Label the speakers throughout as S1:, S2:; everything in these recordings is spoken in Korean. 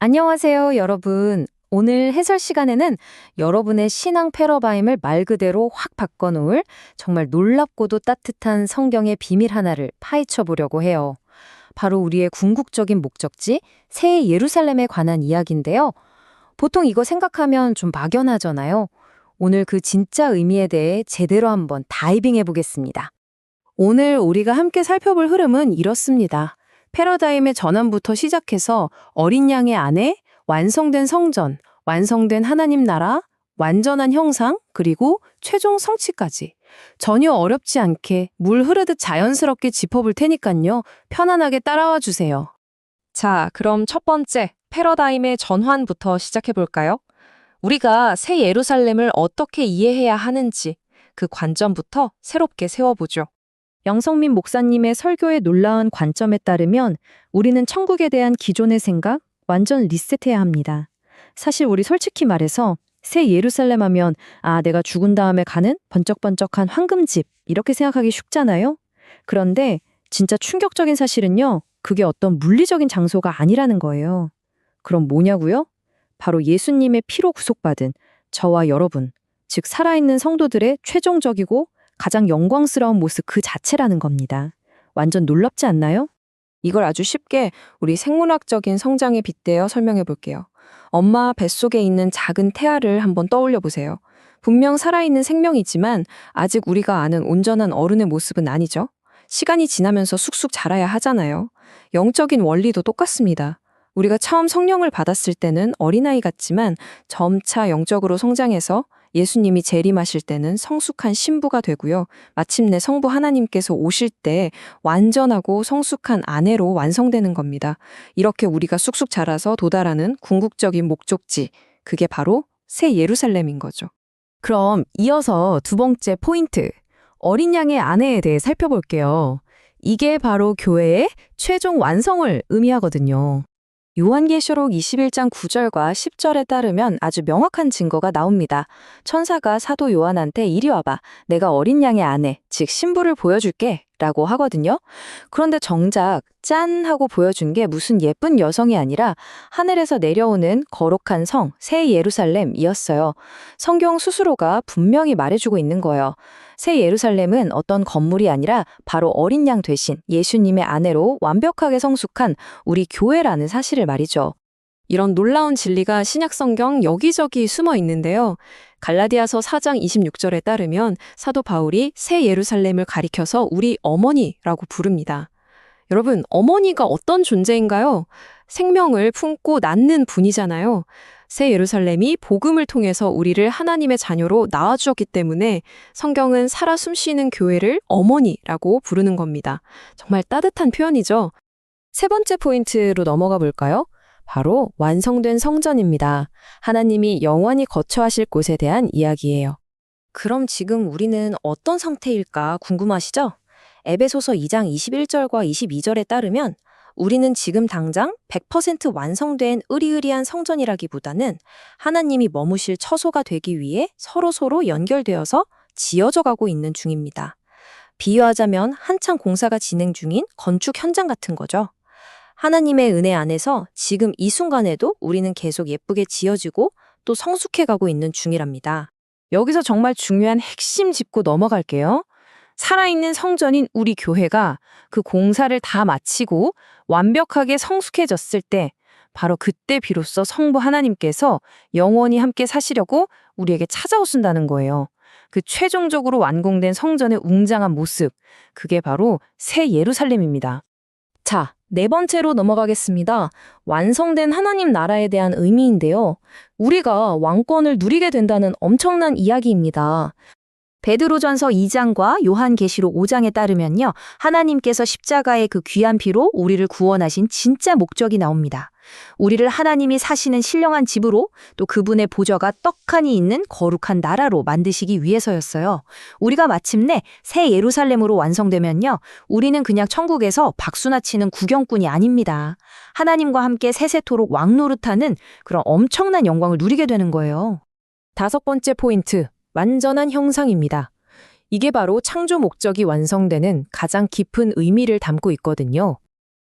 S1: 안녕하세요, 여러분. 오늘 해설 시간에는 여러분의 신앙 패러다임을 말 그대로 확 바꿔놓을 정말 놀랍고도 따뜻한 성경의 비밀 하나를 파헤쳐 보려고 해요. 바로 우리의 궁극적인 목적지, 새 예루살렘에 관한 이야기인데요. 보통 이거 생각하면 좀 막연하잖아요. 오늘 그 진짜 의미에 대해 제대로 한번 다이빙해 보겠습니다.
S2: 오늘 우리가 함께 살펴볼 흐름은 이렇습니다. 패러다임의 전환부터 시작해서 어린 양의 아내, 완성된 성전, 완성된 하나님 나라, 완전한 형상, 그리고 최종 성취까지. 전혀 어렵지 않게 물 흐르듯 자연스럽게 짚어볼 테니깐요. 편안하게 따라와 주세요.
S3: 자, 그럼 첫 번째, 패러다임의 전환부터 시작해 볼까요? 우리가 새 예루살렘을 어떻게 이해해야 하는지 그 관점부터 새롭게 세워보죠.
S1: 영성민 목사님의 설교의 놀라운 관점에 따르면 우리는 천국에 대한 기존의 생각 완전 리셋해야 합니다. 사실 우리 솔직히 말해서 새 예루살렘 하면 내가 죽은 다음에 가는 번쩍번쩍한 황금집 이렇게 생각하기 쉽잖아요. 그런데 진짜 충격적인 사실은요. 그게 어떤 물리적인 장소가 아니라는 거예요. 그럼 뭐냐고요? 바로 예수님의 피로 구속받은 저와 여러분, 즉 살아있는 성도들의 최종적이고 가장 영광스러운 모습 그 자체라는 겁니다. 완전 놀랍지 않나요?
S3: 이걸 아주 쉽게 우리 생물학적인 성장에 빗대어 설명해 볼게요. 엄마 뱃속에 있는 작은 태아를 한번 떠올려 보세요. 분명 살아있는 생명이지만 아직 우리가 아는 온전한 어른의 모습은 아니죠. 시간이 지나면서 쑥쑥 자라야 하잖아요. 영적인 원리도 똑같습니다. 우리가 처음 성령을 받았을 때는 어린아이 같지만 점차 영적으로 성장해서 예수님이 재림하실 때는 성숙한 신부가 되고요. 마침내 성부 하나님께서 오실 때 완전하고 성숙한 아내로 완성되는 겁니다. 이렇게 우리가 쑥쑥 자라서 도달하는 궁극적인 목적지, 그게 바로 새 예루살렘인 거죠.
S2: 그럼 이어서 두 번째 포인트, 어린 양의 아내에 대해 살펴볼게요. 이게 바로 교회의 최종 완성을 의미하거든요.
S3: 요한계시록 21장 9절과 10절에 따르면 아주 명확한 증거가 나옵니다. 천사가 사도 요한한테 이리 와봐. 내가 어린 양의 아내, 즉 신부를 보여줄게. 라고 하거든요. 그런데 정작 짠 하고 보여준 게 무슨 예쁜 여성이 아니라 하늘에서 내려오는 거룩한 성, 새 예루살렘이었어요. 성경 스스로가 분명히 말해주고 있는 거예요. 새 예루살렘은 어떤 건물이 아니라 바로 어린 양 되신 예수님의 아내로 완벽하게 성숙한 우리 교회라는 사실을 말이죠. 이런 놀라운 진리가 신약 성경 여기저기 숨어 있는데요. 갈라디아서 4장 26절에 따르면 사도 바울이 새 예루살렘을 가리켜서 우리 어머니라고 부릅니다. 여러분, 어머니가 어떤 존재인가요? 생명을 품고 낳는 분이잖아요. 새 예루살렘이 복음을 통해서 우리를 하나님의 자녀로 낳아주었기 때문에 성경은 살아 숨쉬는 교회를 어머니라고 부르는 겁니다. 정말 따뜻한 표현이죠. 세 번째 포인트로 넘어가 볼까요? 바로 완성된 성전입니다. 하나님이 영원히 거처하실 곳에 대한 이야기예요. 그럼 지금 우리는 어떤 상태일까 궁금하시죠? 에베소서 2장 21절과 22절에 따르면 우리는 지금 당장 100% 완성된 으리으리한 성전이라기보다는 하나님이 머무실 처소가 되기 위해 서로 연결되어서 지어져 가고 있는 중입니다. 비유하자면 한창 공사가 진행 중인 건축 현장 같은 거죠. 하나님의 은혜 안에서 지금 이 순간에도 우리는 계속 예쁘게 지어지고 또 성숙해가고 있는 중이랍니다.
S2: 여기서 정말 중요한 핵심 짚고 넘어갈게요. 살아있는 성전인 우리 교회가 그 공사를 다 마치고 완벽하게 성숙해졌을 때 바로 그때 비로소 성부 하나님께서 영원히 함께 사시려고 우리에게 찾아오신다는 거예요. 그 최종적으로 완공된 성전의 웅장한 모습, 그게 바로 새 예루살렘입니다.
S1: 자, 네 번째로 넘어가겠습니다. 완성된 하나님 나라에 대한 의미인데요. 우리가 왕권을 누리게 된다는 엄청난 이야기입니다. 베드로전서 2장과 요한계시록 5장에 따르면요. 하나님께서 십자가의 그 귀한 피로 우리를 구원하신 진짜 목적이 나옵니다. 우리를 하나님이 사시는 신령한 집으로 또 그분의 보좌가 떡하니 있는 거룩한 나라로 만드시기 위해서였어요. 우리가 마침내 새 예루살렘으로 완성되면요. 우리는 그냥 천국에서 박수나 치는 구경꾼이 아닙니다. 하나님과 함께 세세토록 왕노릇하는 그런 엄청난 영광을 누리게 되는 거예요.
S2: 다섯 번째 포인트, 완전한 형상입니다. 이게 바로 창조 목적이 완성되는 가장 깊은 의미를 담고 있거든요.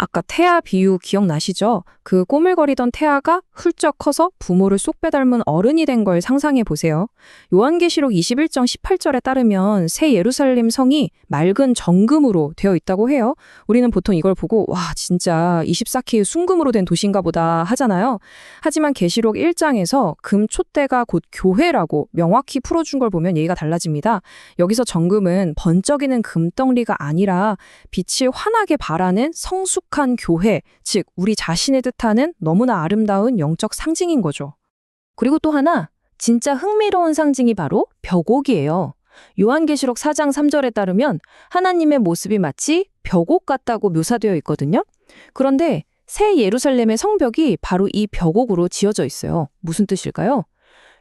S3: 아까 태아 비유 기억나시죠? 그 꼬물거리던 태아가 훌쩍 커서 부모를 쏙 빼닮은 어른이 된 걸 상상해 보세요. 요한계시록 21장 18절에 따르면 새 예루살렘 성이 맑은 정금으로 되어 있다고 해요. 우리는 보통 이걸 보고 와 진짜 24K 순금으로 된 도시인가 보다 하잖아요. 하지만 계시록 1장에서 금 촛대가 곧 교회라고 명확히 풀어준 걸 보면 얘기가 달라집니다. 여기서 정금은 번쩍이는 금덩리가 아니라 빛이 환하게 발하는 성숙한 교회, 즉 우리 자신을 뜻하는 너무나 아름다운 영적 상징인 거죠.
S1: 그리고 또 하나, 진짜 흥미로운 상징이 바로 벽옥이에요. 요한계시록 4장 3절에 따르면 하나님의 모습이 마치 벽옥 같다고 묘사되어 있거든요. 그런데 새 예루살렘의 성벽이 바로 이 벽옥으로 지어져 있어요. 무슨 뜻일까요?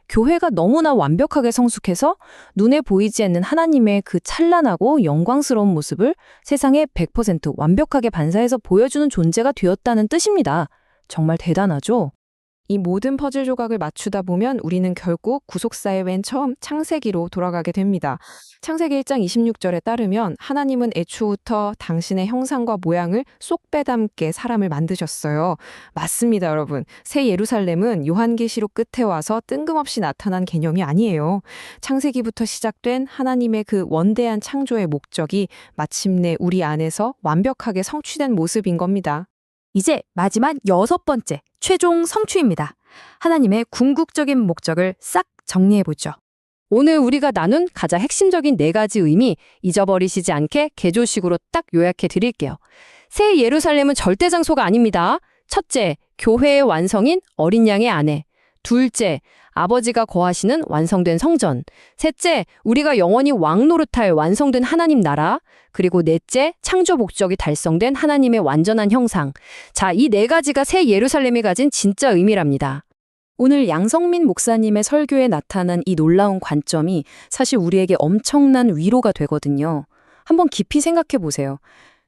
S1: 교회가 너무나 완벽하게 성숙해서 눈에 보이지 않는 하나님의 그 찬란하고 영광스러운 모습을 세상에 100% 완벽하게 반사해서 보여주는 존재가 되었다는 뜻입니다. 정말 대단하죠?
S3: 이 모든 퍼즐 조각을 맞추다 보면 우리는 결국 구속사의 맨 처음 창세기로 돌아가게 됩니다. 창세기 1장 26절에 따르면 하나님은 애초부터 당신의 형상과 모양을 쏙 빼닮게 사람을 만드셨어요. 맞습니다, 여러분. 새 예루살렘은 요한계시록 끝에 와서 뜬금없이 나타난 개념이 아니에요. 창세기부터 시작된 하나님의 그 원대한 창조의 목적이 마침내 우리 안에서 완벽하게 성취된 모습인 겁니다.
S1: 이제 마지막 6번째, 최종 성취입니다. 하나님의 궁극적인 목적을 싹 정리해보죠. 오늘 우리가 나눈 가장 핵심적인 4가지 의미 잊어버리시지 않게 개조식으로 딱 요약해 드릴게요. 새 예루살렘은 절대 장소가 아닙니다. 첫째, 교회의 완성인 어린 양의 아내. 둘째, 아버지가 거하시는 완성된 성전. 셋째, 우리가 영원히 왕노릇할 완성된 하나님 나라. 그리고 넷째, 창조 목적이 달성된 하나님의 완전한 형상. 자, 이 4가지가 새 예루살렘이 가진 진짜 의미랍니다. 오늘 양성민 목사님의 설교에 나타난 이 놀라운 관점이 사실 우리에게 엄청난 위로가 되거든요. 한번 깊이 생각해 보세요.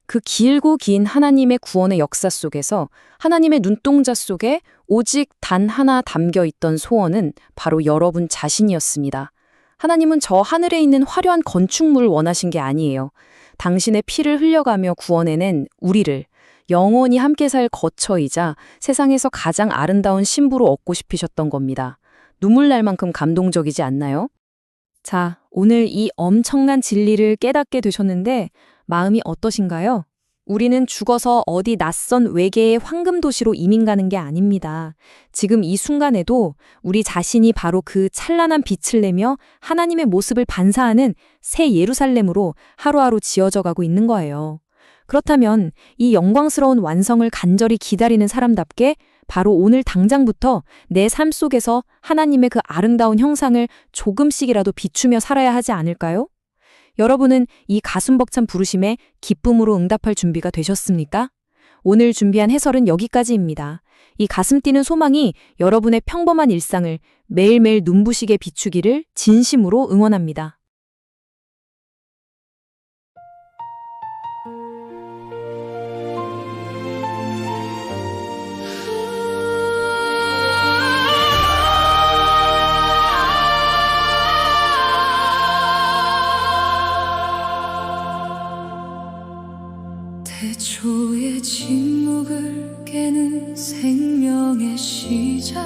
S1: 그 길고 긴 하나님의 구원의 역사 속에서 하나님의 눈동자 속에 오직 단 하나 담겨 있던 소원은 바로 여러분 자신이었습니다. 하나님은 저 하늘에 있는 화려한 건축물을 원하신 게 아니에요. 당신의 피를 흘려가며 구원해낸 우리를 영원히 함께 살 거처이자 세상에서 가장 아름다운 신부로 얻고 싶으셨던 겁니다. 눈물 날 만큼 감동적이지 않나요? 자, 오늘 이 엄청난 진리를 깨닫게 되셨는데 마음이 어떠신가요? 우리는 죽어서 어디 낯선 외계의 황금 도시로 이민 가는 게 아닙니다. 지금 이 순간에도 우리 자신이 바로 그 찬란한 빛을 내며 하나님의 모습을 반사하는 새 예루살렘으로 하루하루 지어져 가고 있는 거예요. 그렇다면 이 영광스러운 완성을 간절히 기다리는 사람답게 바로 오늘 당장부터 내 삶 속에서 하나님의 그 아름다운 형상을 조금씩이라도 비추며 살아야 하지 않을까요? 여러분은 이 가슴 벅찬 부르심에 기쁨으로 응답할 준비가 되셨습니까? 오늘 준비한 해설은 여기까지입니다. 이 가슴 뛰는 소망이 여러분의 평범한 일상을 매일매일 눈부시게 비추기를 진심으로 응원합니다.
S4: 태초의 침묵을 깨는 생명의 시작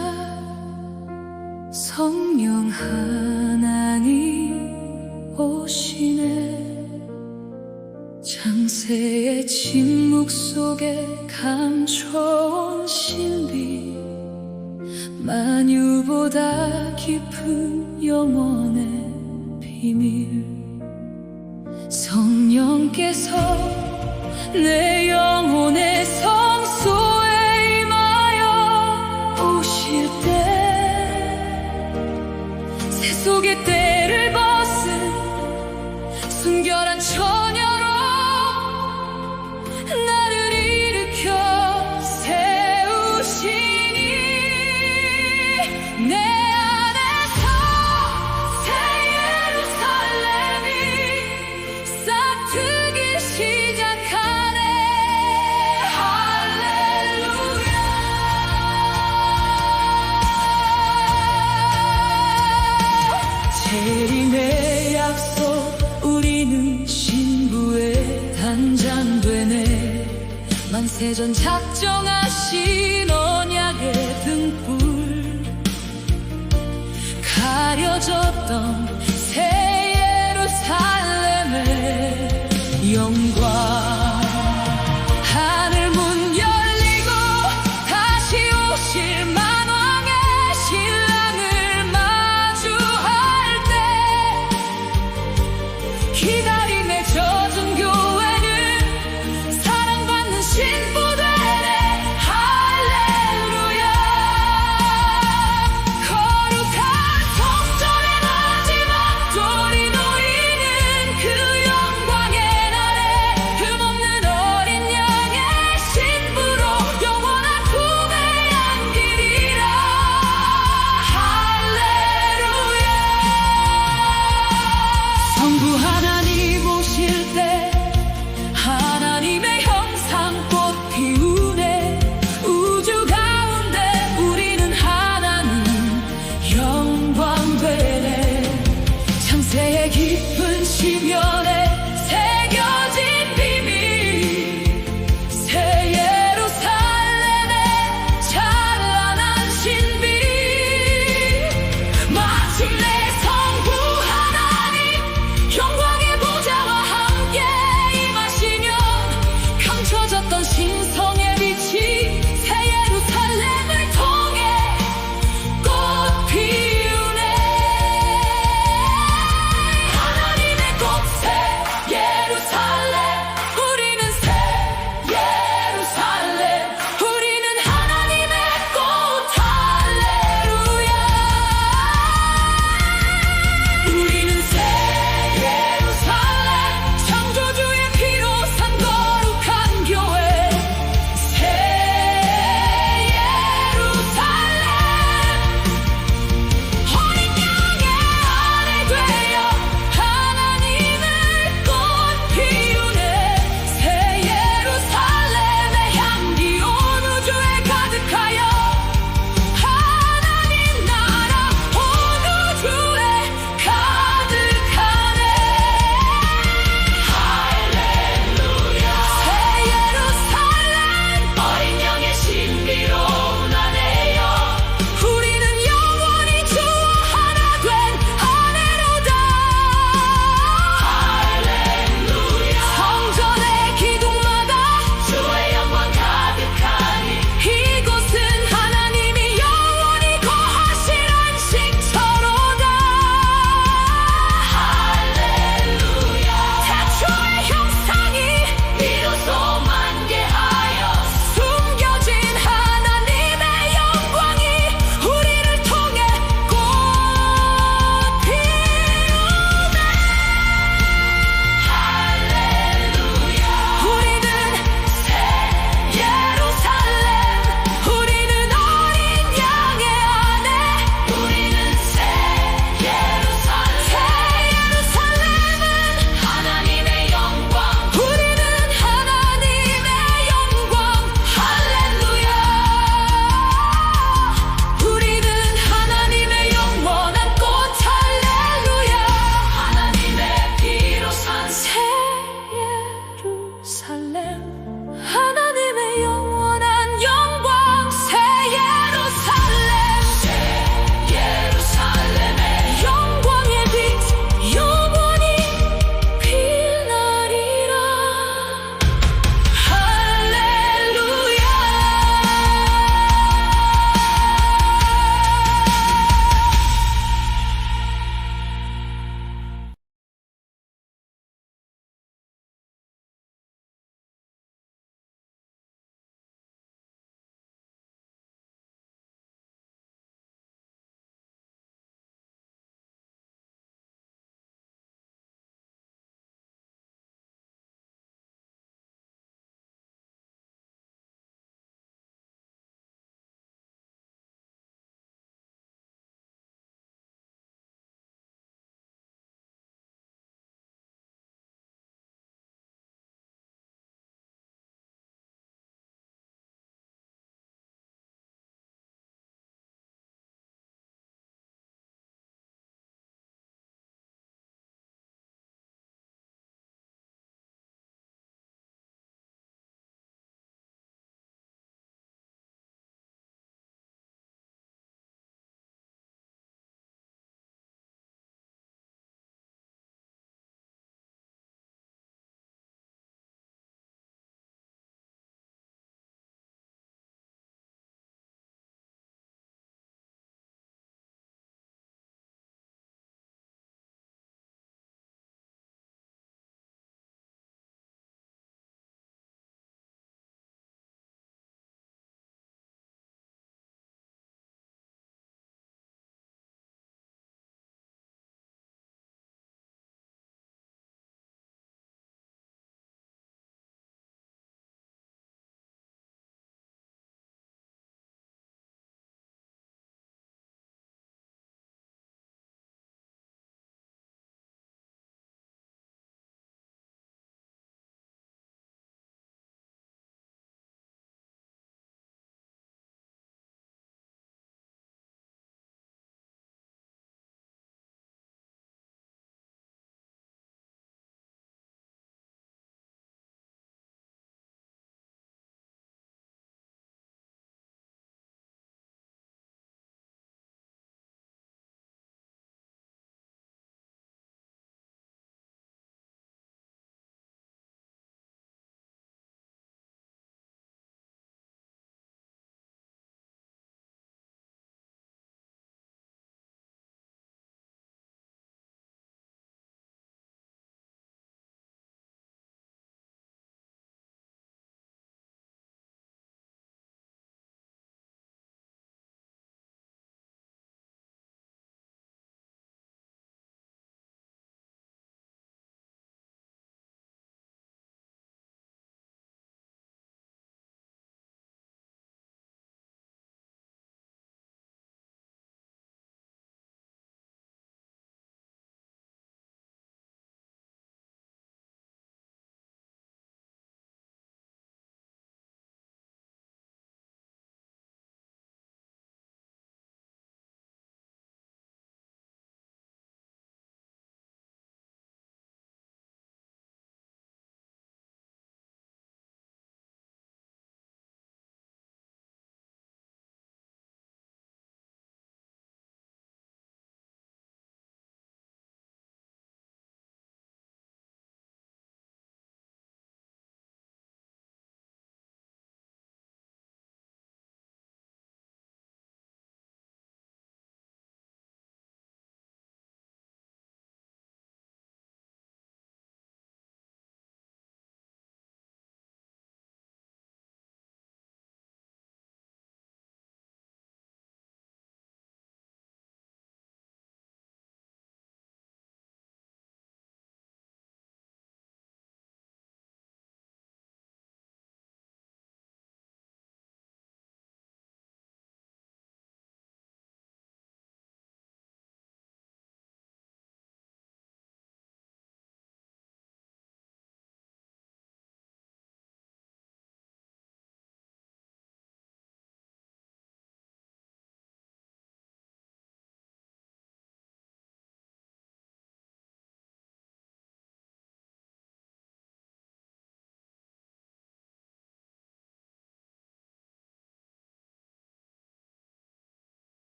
S4: 성령 하나님 오시네 창세의 침묵 속에 감춰온 신비 만유보다 깊은 영원의 비밀 성령께서 내 영혼의 성소에 임하여 오실 때 세속의 때를 벗은 순결한 처녀로 나를 일으켜 세우시니 내 안에서 새 예루살렘이 싹트기 시작하네 대전 작정하신 언약의 등불 가려졌던